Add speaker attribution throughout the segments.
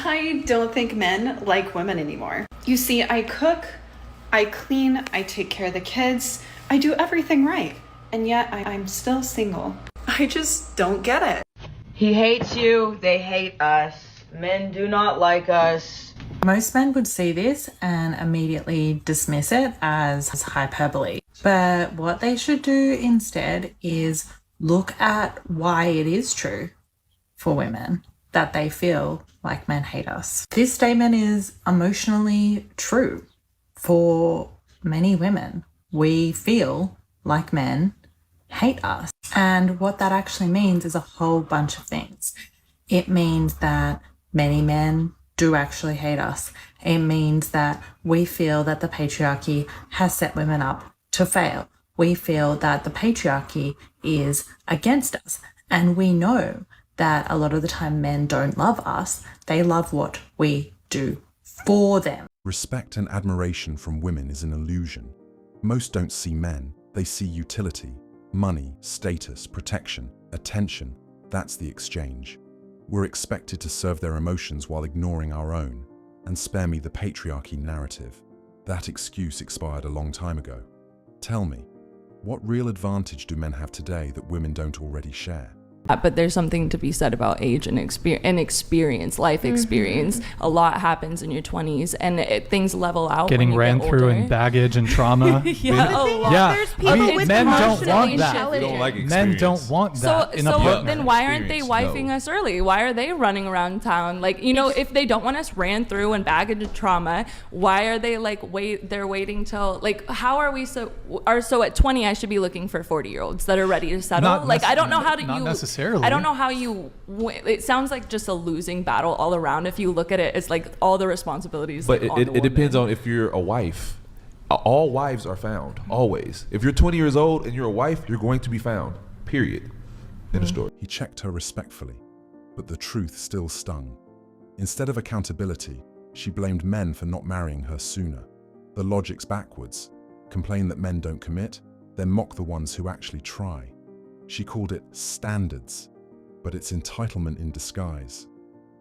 Speaker 1: I don't think men like women anymore. You see, I cook, I clean, I take care of the kids, I do everything right, and yet I'm still single. I just don't get it.
Speaker 2: He hates you, they hate us. Men do not like us.
Speaker 3: Most men would see this and immediately dismiss it as hyperbole. But what they should do instead is look at why it is true for women that they feel like men hate us. This statement is emotionally true for many women. We feel like men hate us. And what that actually means is a whole bunch of things. It means that many men do actually hate us. It means that we feel that the patriarchy has set women up to fail. We feel that the patriarchy is against us. And we know that a lot of the time men don't love us. They love what we do for them.
Speaker 4: Respect and admiration from women is an illusion. Most don't see men. They see utility, money, status, protection, attention. That's the exchange. We're expected to serve their emotions while ignoring our own. And spare me the patriarchy narrative. That excuse expired a long time ago. Tell me, what real advantage do men have today that women don't already share?
Speaker 5: But there's something to be said about age and experience, life experience. A lot happens in your 20s, and things level out.
Speaker 6: Getting ran through in baggage and trauma.
Speaker 7: There's people with
Speaker 6: men don't
Speaker 7: emotional
Speaker 6: want that.
Speaker 7: intelligence.
Speaker 6: Men don't want that in a partner.
Speaker 5: Then why aren't they wifing us early? Why are they running around town? Like, you know, if they don't want us ran through in baggage and trauma, why are they like they're waiting till, like, how are we so at 20 I should be looking for 40-year-olds that are ready to settle? I don't know how to
Speaker 6: necessarily.
Speaker 5: I don't know how you it sounds like just a losing battle all around. If you look at it, it's like all the responsibilities.
Speaker 8: But
Speaker 5: like,
Speaker 8: it depends on if you're a wife. All wives are found, always. If you're 20 years old and you're a wife, you're going to be found, period. In a story.
Speaker 4: He checked her respectfully, but the truth still stung. Instead of accountability, she blamed men for not marrying her sooner. The logic's backwards. Complain that men don't commit, then mock the ones who actually try. She called it standards, but it's entitlement in disguise.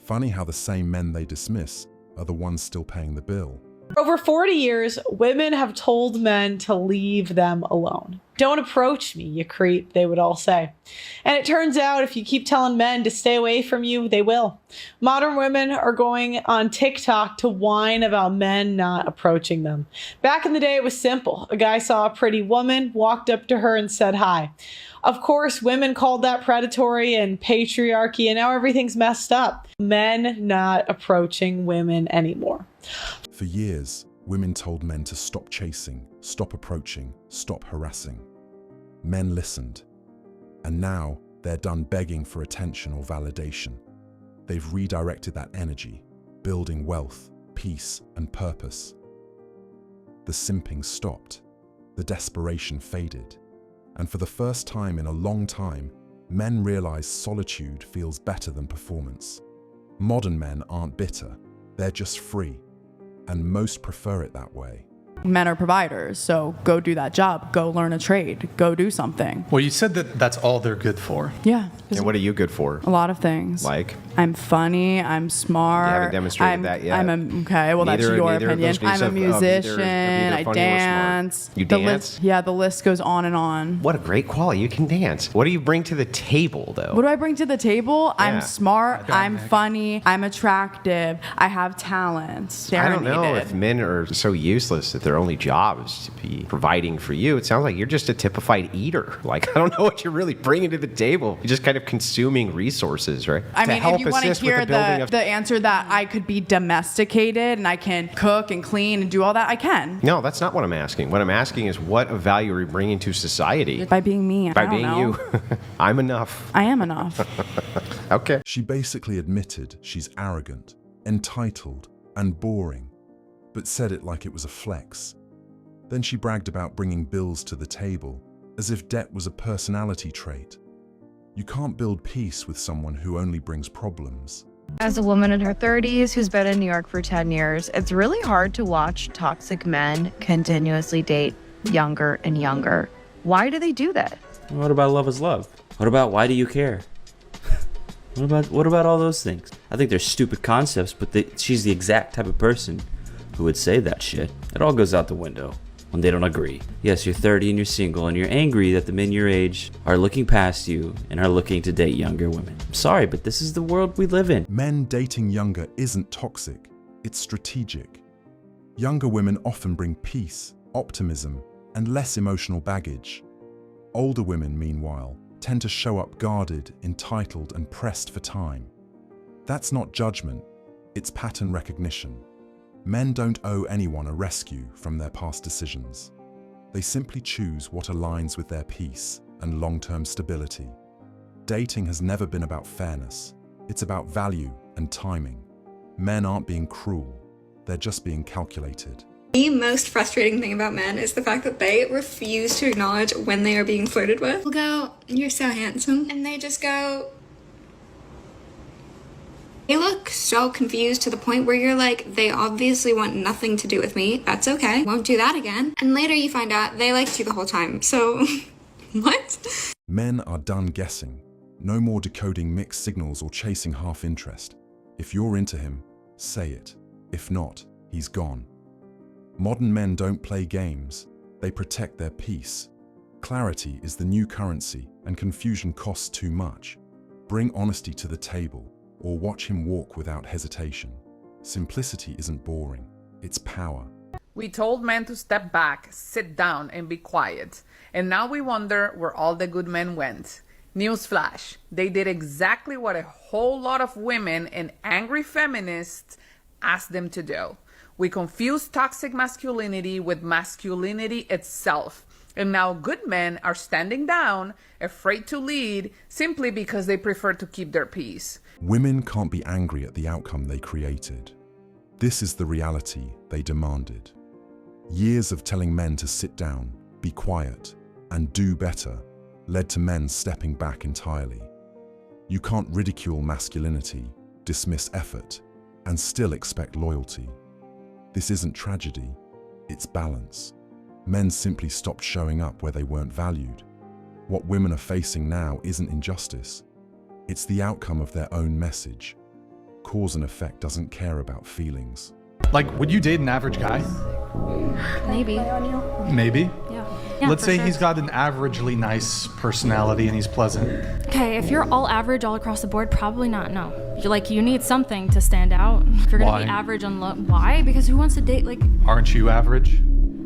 Speaker 4: Funny how the same men they dismiss are the ones still paying the bill.
Speaker 9: For over 40 years, women have told men to leave them alone. Don't approach me, you creep, they would all say. And it turns out if you keep telling men to stay away from you, they will. Modern women are going on TikTok to whine about men not approaching them. Back in the day, it was simple. A guy saw a pretty woman, walked up to her and said hi. Of course, women called that predatory and patriarchy, and now everything's messed up. Men not approaching women anymore.
Speaker 4: For years, women told men to stop chasing, stop approaching, stop harassing. Men listened. And now they're done begging for attention or validation. They've redirected that energy, building wealth, peace, and purpose. The simping stopped. The desperation faded. And for the first time in a long time, men realize solitude feels better than performance. Modern men aren't bitter, they're just free. And most prefer it that way.
Speaker 10: Men are providers, so go do that job, go learn a trade, go do something.
Speaker 6: Well, you said that that's all they're good for.
Speaker 10: Yeah.
Speaker 11: And what are you good for?
Speaker 10: A lot of things.
Speaker 11: Like?
Speaker 10: I'm funny, I'm smart.
Speaker 11: You haven't demonstrated that yet.
Speaker 10: Okay, well, that's your opinion. I'm a musician, I dance.
Speaker 11: You dance?
Speaker 10: The list goes on and on.
Speaker 11: What a great quality, you can dance. What do you bring to the table, though?
Speaker 10: What do I bring to the table? Yeah. I'm smart, I'm funny, I'm attractive, I have talents.
Speaker 11: I don't know if men are so useless that their only job is to be providing for you. It sounds like you're just a typified eater. Like, I don't know what you're really bringing to the table. You're just kind of consuming resources, right?
Speaker 10: I mean, if you want to hear the answer that I could be domesticated and I can cook and clean and do all that, I can.
Speaker 11: No, that's not what I'm asking. What I'm asking is what value are you bringing to society?
Speaker 10: By being me.
Speaker 11: By being you. I'm enough.
Speaker 10: I am enough.
Speaker 11: Okay.
Speaker 4: She basically admitted she's arrogant, entitled, and boring, but said it like it was a flex. Then she bragged about bringing bills to the table, as if debt was a personality trait. You can't build peace with someone who only brings problems.
Speaker 7: As a woman in her 30s who's been in New York for 10 years, it's really hard to watch toxic men continuously date younger and younger. Why do they do that?
Speaker 12: What about love is love? What about why do you care? What about all those things? I think they're stupid concepts, but she's the exact type of person who would say that shit. It all goes out the window when they don't agree. Yes, you're 30 and you're single and you're angry that the men your age are looking past you and are looking to date younger women. I'm sorry, but this is the world we live in.
Speaker 4: Men dating younger isn't toxic, it's strategic. Younger women often bring peace, optimism, and less emotional baggage. Older women, meanwhile, tend to show up guarded, entitled, and pressed for time. That's not judgment, it's pattern recognition. Men don't owe anyone a rescue from their past decisions. They simply choose what aligns with their peace and long-term stability. Dating has never been about fairness. It's about value and timing. Men aren't being cruel, they're just being calculated.
Speaker 13: The most frustrating thing about men is the fact that they refuse to acknowledge when they are being flirted with. We'll go, "You're so handsome," and they just go. They look so confused to the point where you're like, they obviously want nothing to do with me. That's okay. Won't do that again. And later you find out they liked you the whole time. So, what?
Speaker 4: Men are done guessing. No more decoding mixed signals or chasing half interest. If you're into him, say it. If not, he's gone. Modern men don't play games. They protect their peace. Clarity is the new currency, and confusion costs too much. Bring honesty to the table, or watch him walk without hesitation. Simplicity isn't boring, it's power.
Speaker 14: We told men to step back, sit down, and be quiet. And now we wonder where all the good men went. Newsflash, they did exactly what a whole lot of women and angry feminists asked them to do. We confused toxic masculinity with masculinity itself. And now good men are standing down, afraid to lead, simply because they prefer to keep their peace.
Speaker 4: Women can't be angry at the outcome they created. This is the reality they demanded. Years of telling men to sit down, be quiet, and do better led to men stepping back entirely. You can't ridicule masculinity, dismiss effort, and still expect loyalty. This isn't tragedy, it's balance. Men simply stopped showing up where they weren't valued. What women are facing now isn't injustice. It's the outcome of their own message. Cause and effect doesn't care about feelings.
Speaker 6: Like, would you date an average guy?
Speaker 15: Maybe.
Speaker 6: Maybe?
Speaker 15: Yeah.
Speaker 6: Let's say he's got an averagely nice personality and he's pleasant.
Speaker 15: Okay, if you're all average all across the board, probably not, no. You need something to stand out. If you're gonna be average on why? Because who wants to date,
Speaker 6: Aren't you average?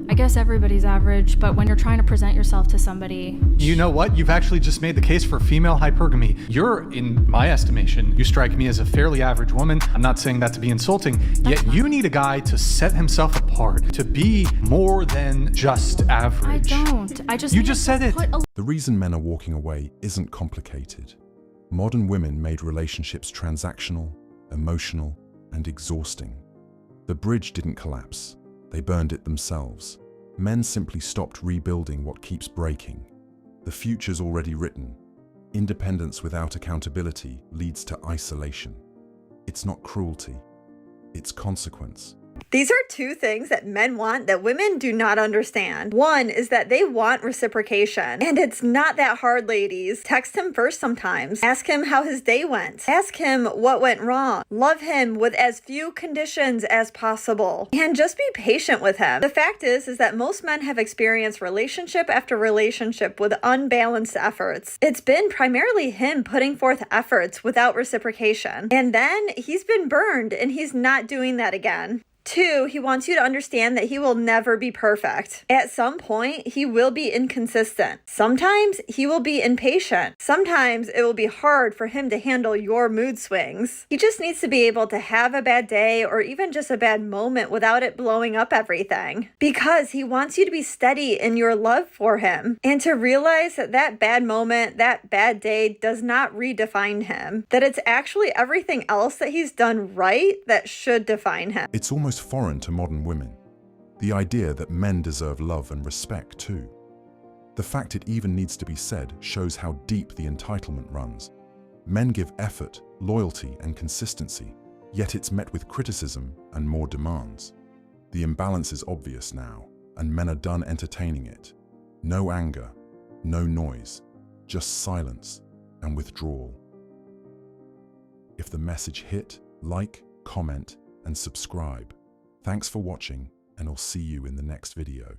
Speaker 15: I guess everybody's average, but when you're trying to present yourself to somebody...
Speaker 6: You know what? You've actually just made the case for female hypergamy. You're, in my estimation, you strike me as a fairly average woman. I'm not saying that to be insulting, yet you need a guy to set himself apart, to be more than just average.
Speaker 15: I don't.
Speaker 6: You just said it.
Speaker 4: The reason men are walking away isn't complicated. Modern women made relationships transactional, emotional, and exhausting. The bridge didn't collapse. They burned it themselves. Men simply stopped rebuilding what keeps breaking. The future's already written. Independence without accountability leads to isolation. It's not cruelty, it's consequence.
Speaker 16: These are two things that men want that women do not understand. One is that they want reciprocation. And it's not that hard, ladies. Text him first sometimes. Ask him how his day went. Ask him what went wrong. Love him with as few conditions as possible. And just be patient with him. The fact is that most men have experienced relationship after relationship with unbalanced efforts. It's been primarily him putting forth efforts without reciprocation. And then he's been burned and he's not doing that again. 2, he wants you to understand that he will never be perfect. At some point, he will be inconsistent. Sometimes he will be impatient. Sometimes it will be hard for him to handle your mood swings. He just needs to be able to have a bad day or even just a bad moment without it blowing up everything. Because he wants you to be steady in your love for him and to realize that that bad moment, that bad day does not redefine him. That it's actually everything else that he's done right that should define him.
Speaker 4: It's almost foreign to modern women. The idea that men deserve love and respect too. The fact it even needs to be said shows how deep the entitlement runs. Men give effort, loyalty, and consistency, yet it's met with criticism and more demands. The imbalance is obvious now, and men are done entertaining it. No anger, no noise, just silence and withdrawal. If the message hit, like, comment, and subscribe. Thanks for watching, and I'll see you in the next video.